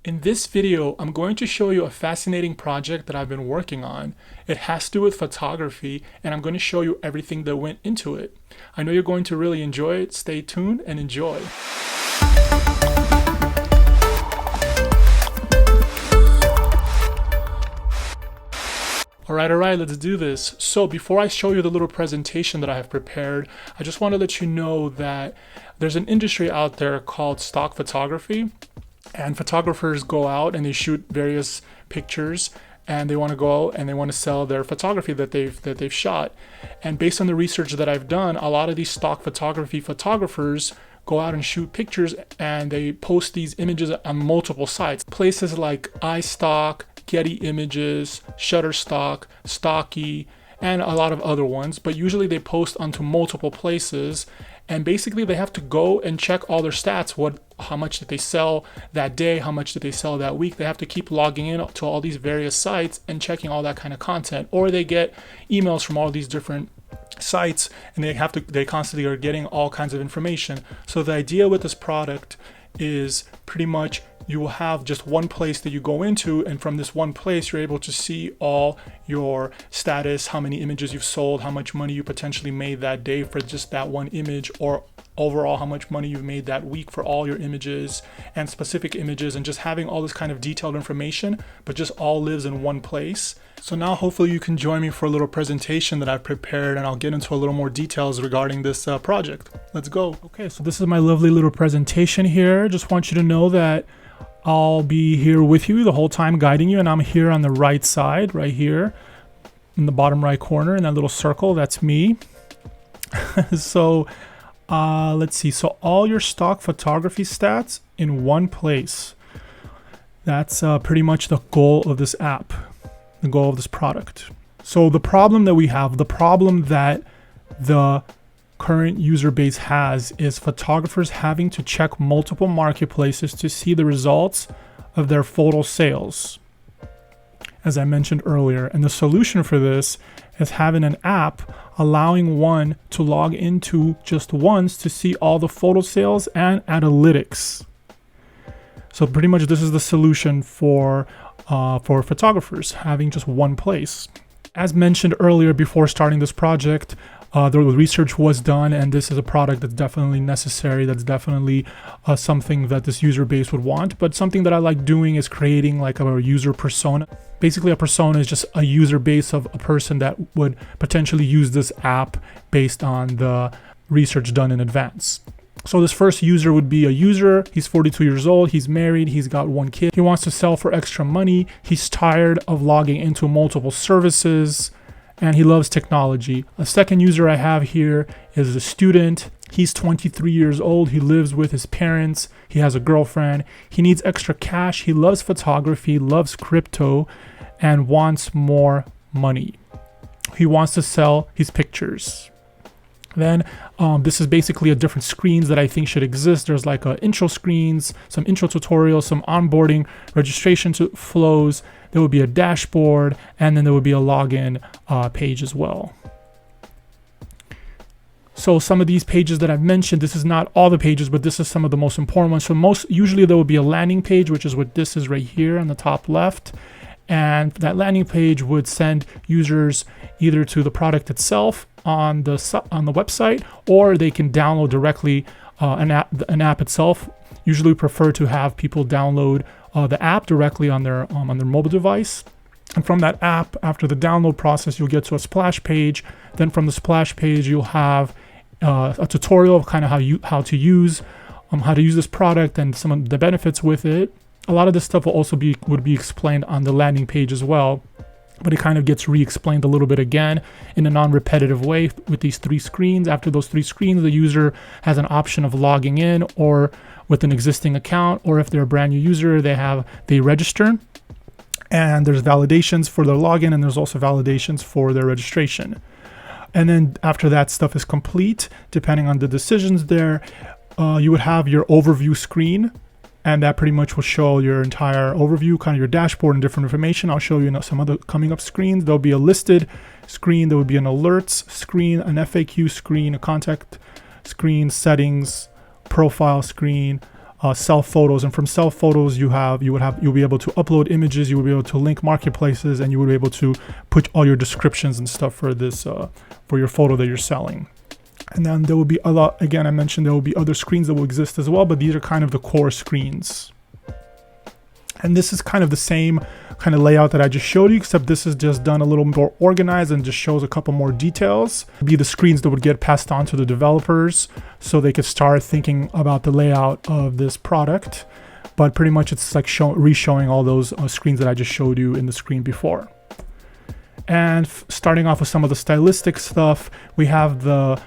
In this video, I'm going to show you a fascinating project that I've been working on. It has to do with photography, and I'm going to show you everything that went into it. I know you're going to really enjoy it. Stay tuned and enjoy. All right, let's do this. So before I show you the little presentation that I have prepared, I just want to let you know that there's an industry out there called stock photography. And photographers go out and they shoot various pictures, and they want to go out and they want to sell their photography that they've shot. And based on the research that I've done, a lot of these stock photography photographers go out and shoot pictures, and they post these images on multiple sites. Places like iStock, Getty Images, Shutterstock, Stocky, and a lot of other ones. But usually they post onto multiple places. And basically they have to go and check all their stats. How much did they sell that day? How much did they sell that week? They have to keep logging in to all these various sites and checking all that kind of content. Or they get emails from all these different sites, and they constantly are getting all kinds of information. So the idea with this product is pretty much you will have just one place that you go into, and from this one place you're able to see all your status, how many images you've sold, how much money you potentially made that day for just that one image, or overall how much money you've made that week for all your images and specific images, and just having all this kind of detailed information, but just all lives in one place. So now hopefully you can join me for a little presentation that I've prepared, and I'll get into a little more details regarding this project. Let's go. Okay, so this is my lovely little presentation here. Just want you to know that I'll be here with you the whole time, guiding you, and I'm here on the right side, right here in the bottom right corner in that little circle. That's me. So let's see. So all your stock photography stats in one place. That's pretty much the goal of this app, the goal of this product. So the problem that we have, the problem that the current user base has, is photographers having to check multiple marketplaces to see the results of their photo sales, as I mentioned earlier. And the solution for this is having an app allowing one to log into just once to see all the photo sales and analytics. So pretty much this is the solution for photographers, having just one place. As mentioned earlier, before starting this project, the research was done, and this is a product that's definitely necessary. That's definitely something that this user base would want. But something that I like doing is creating like a user persona. Basically, a persona is just a user base of a person that would potentially use this app based on the research done in advance. So this first user would be a user. He's 42 years old. He's married. He's got one kid. He wants to sell for extra money. He's tired of logging into multiple services, and he loves technology. A second user I have here is a student. He's 23 years old. He lives with his parents. He has a girlfriend. He needs extra cash. He loves photography, loves crypto, and wants more money. He wants to sell his pictures. Then this is basically a different screens that I think should exist. There's like intro screens, some intro tutorials, some onboarding, registration flows. There would be a dashboard, and then there would be a login page as well. So some of these pages that I've mentioned, this is not all the pages, but this is some of the most important ones. So usually there would be a landing page, which is what this is right here on the top left. And that landing page would send users either to the product itself on the website, or they can download directly an app itself. Usually we prefer to have people download the app directly on their mobile device. And from that app, after the download process, you'll get to a splash page. Then from the splash page, you'll have a tutorial of kind of how to use this product and some of the benefits with it. A lot of this stuff would be explained on the landing page as well, but it kind of gets re-explained a little bit again in a non-repetitive way with these three screens. After those three screens, the user has an option of logging in or with an existing account, or if they're a brand new user, they register, and there's validations for their login, and there's also validations for their registration. And then after that stuff is complete, depending on the decisions there, you would have your overview screen. And that pretty much will show your entire overview, kind of your dashboard and different information. I'll show you some other coming up screens. There'll be a listed screen. There would be an alerts screen, an FAQ screen, a contact screen, settings, profile screen, sell photos, and from sell photos you'll be able to upload images, you will be able to link marketplaces, and you will be able to put all your descriptions and stuff for this for your photo that you're selling. And then there will be a lot, again I mentioned there will be other screens that will exist as well, but these are kind of the core screens. And this is kind of the same kind of layout that I just showed you, except this is just done a little more organized and just shows a couple more details. Be the screens that would get passed on to the developers so they could start thinking about the layout of this product. But pretty much it's like re-showing all those screens that I just showed you in the screen before. And starting off with some of the stylistic stuff, we have the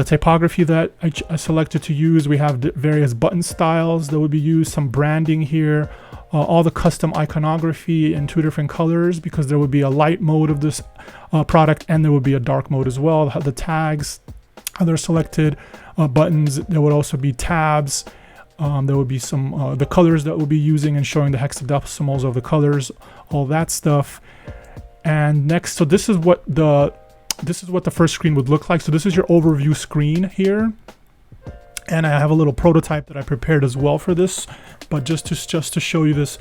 typography that I selected to use. We have the various button styles that would be used, some branding here, all the custom iconography in 2 different colors, because there would be a light mode of this product and there would be a dark mode as well. The tags, other selected buttons, there would also be tabs. There would be some the colors that we'll be using and showing the hexadecimals of the colors, all that stuff. And next, so this is what the first screen would look like. So this is your overview screen here. And I have a little prototype that I prepared as well for this, but just to show you this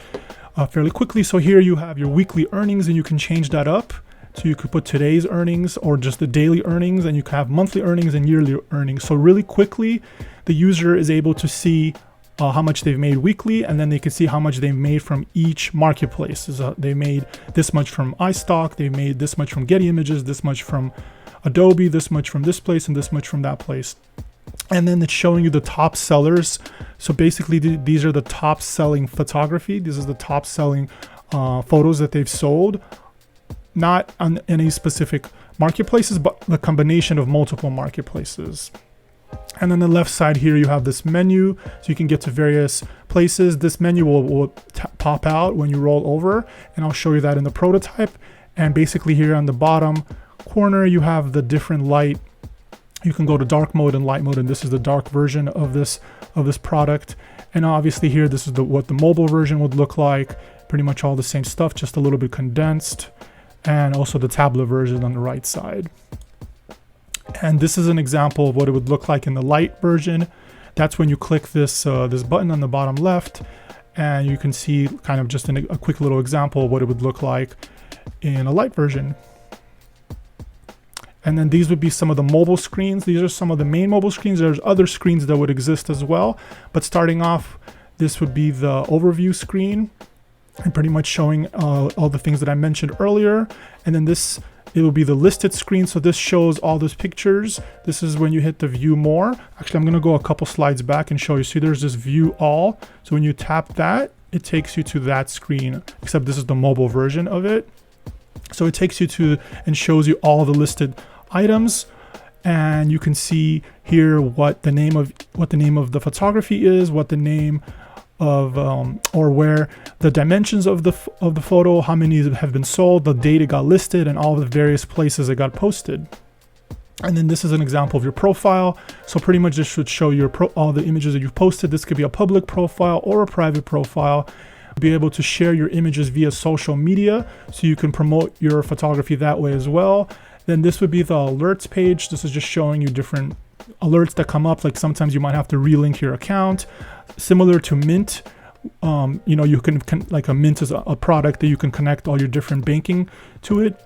fairly quickly. So here you have your weekly earnings, and you can change that up. So you could put today's earnings or just the daily earnings, and you can have monthly earnings and yearly earnings. So really quickly, the user is able to see how much they've made weekly, and then they can see how much they've made from each marketplace. They made this much from iStock, they made this much from Getty Images, this much from Adobe, this much from this place, and this much from that place. And then it's showing you the top sellers. So basically these are the top selling photography. This is the top selling photos that they've sold, not on any specific marketplaces, but the combination of multiple marketplaces. And on the left side here, you have this menu, so you can get to various places. This menu will pop out when you roll over, and I'll show you that in the prototype. And basically here on the bottom corner, you have the different light. You can go to dark mode and light mode, and this is the dark version of this product. And obviously here, this is what the mobile version would look like. Pretty much all the same stuff, just a little bit condensed. And also the tablet version on the right side. And this is an example of what it would look like in the light version. That's when you click this button on the bottom left, and you can see kind of just a quick little example of what it would look like in a light version. And then these would be some of the mobile screens. These are some of the main mobile screens. There's other screens that would exist as well. But starting off, this would be the overview screen, and pretty much showing all the things that I mentioned earlier. And then it will be the listed screen. So this shows all those pictures. This is when you hit the view more. Actually, I'm gonna go a couple slides back and show you. See, there's this view all. So when you tap that, it takes you to that screen, except this is the mobile version of it. So it takes you to and shows you all the listed items, and you can see here what the name of the photography is, what the name of or where the dimensions of the photo, how many have been sold, the date it got listed, and all the various places it got posted. And then this is an example of your profile. So pretty much this should show your all the images that you've posted. This could be a public profile or a private profile. Be able to share your images via social media, so you can promote your photography that way as well. Then this would be the alerts page. This is just showing you different alerts that come up. Like sometimes you might have to relink your account, similar to Mint. You can like a Mint is a product that you can connect all your different banking to it.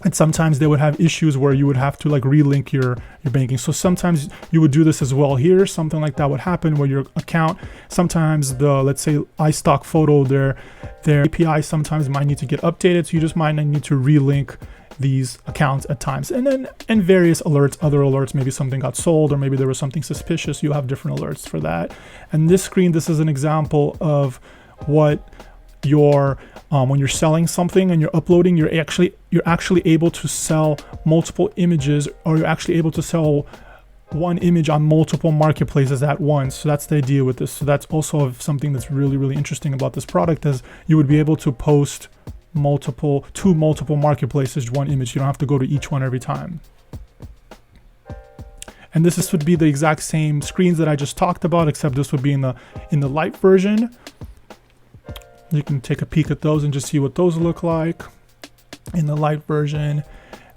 And sometimes they would have issues where you would have to like relink your banking. So sometimes you would do this as well here. Something like that would happen where your account, sometimes let's say iStock photo, their API sometimes might need to get updated. So you just might need to relink these accounts at times. And then various alerts, other alerts, maybe something got sold or maybe there was something suspicious. You have different alerts for that. And this screen, this is an example of what when you're selling something and you're uploading, you're actually able to sell multiple images, or you're actually able to sell one image on multiple marketplaces at once. So that's the idea with this. So that's also something that's really, really interesting about this product, is you would be able to post to multiple marketplaces one image. You don't have to go to each one every time. And this would be the exact same screens that I just talked about, except this would be in the light version. You can take a peek at those and just see what those look like in the light version.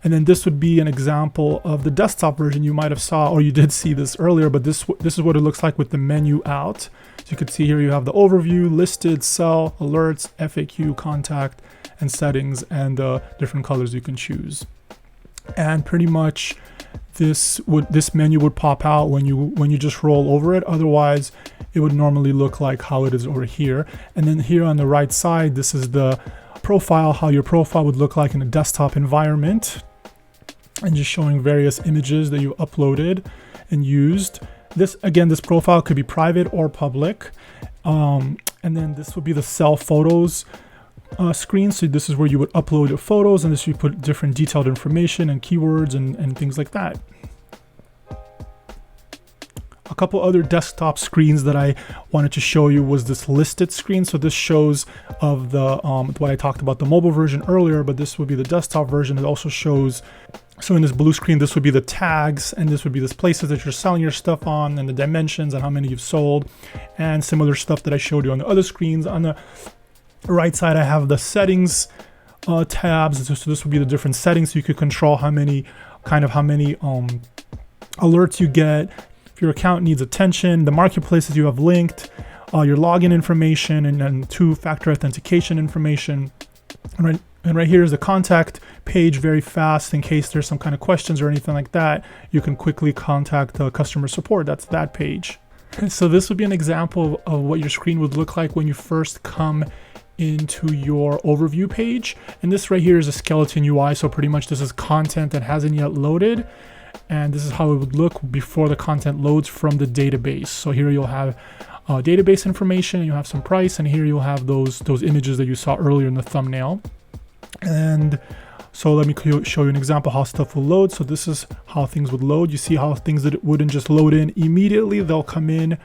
And then this would be an example of the desktop version you might have saw, or you did see this earlier, but this is what it looks like with the menu out. So you can see here, you have the overview, listed, sell, alerts, FAQ, contact, and settings, and different colors you can choose. And pretty much this menu would pop out when you just roll over it. Otherwise, it would normally look like how it is over here. And then here on the right side, this is the profile, how your profile would look like in a desktop environment, and just showing various images that you uploaded and used. This profile could be private or public. And then this would be the sell photos screen. So this is where you would upload your photos, and this you put different detailed information and keywords and things like that. A couple other desktop screens that I wanted to show you was this listed screen. So this shows of the what I talked about, the mobile version earlier, but this would be the desktop version. It also shows, so in this blue screen, this would be the tags, and this would be the places that you're selling your stuff on, and the dimensions and how many you've sold, and similar stuff that I showed you on the other screens. On the right side, I have the settings tabs. So this would be the different settings. So you could control how many alerts you get, if your account needs attention, the marketplaces you have linked, your login information, and two-factor authentication information. And right here is the contact page, very fast in case there's some kind of questions or anything like that. You can quickly contact customer support. That's that page. So this would be an example of what your screen would look like when you first come into your overview page. And this right here is a skeleton UI. So pretty much this is content that hasn't yet loaded. And this is how it would look before the content loads from the database. So here you'll have database information, you have some price, and here you'll have those images that you saw earlier in the thumbnail. And so let me show you an example how stuff will load. So this is how things would load. You see how things that wouldn't just load in immediately, they'll come in.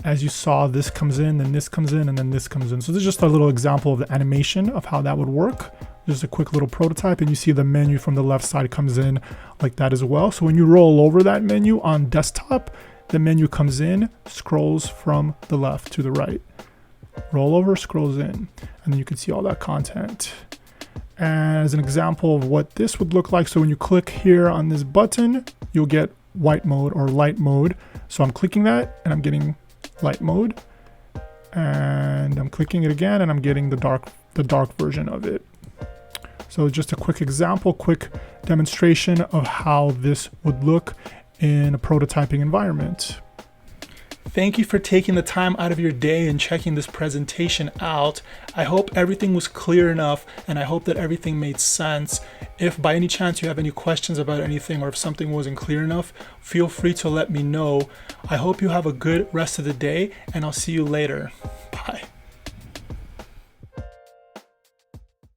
As you saw, this comes in, then this comes in, and then this comes in. So this is just a little example of the animation of how that would work. Just a quick little prototype, and you see the menu from the left side comes in like that as well. So when you roll over that menu on desktop, the menu comes in, scrolls from the left to the right. Roll over, scrolls in, and then you can see all that content. As an example of what this would look like, so when you click here on this button, you'll get white mode or light mode. So I'm clicking that, and I'm getting light mode, and I'm clicking it again, and I'm getting the dark version of it. So just a quick example, quick demonstration of how this would look in a prototyping environment. Thank you for taking the time out of your day and checking this presentation out. I hope everything was clear enough, and I hope that everything made sense. If by any chance you have any questions about anything, or if something wasn't clear enough, feel free to let me know. I hope you have a good rest of the day, and I'll see you later. Bye.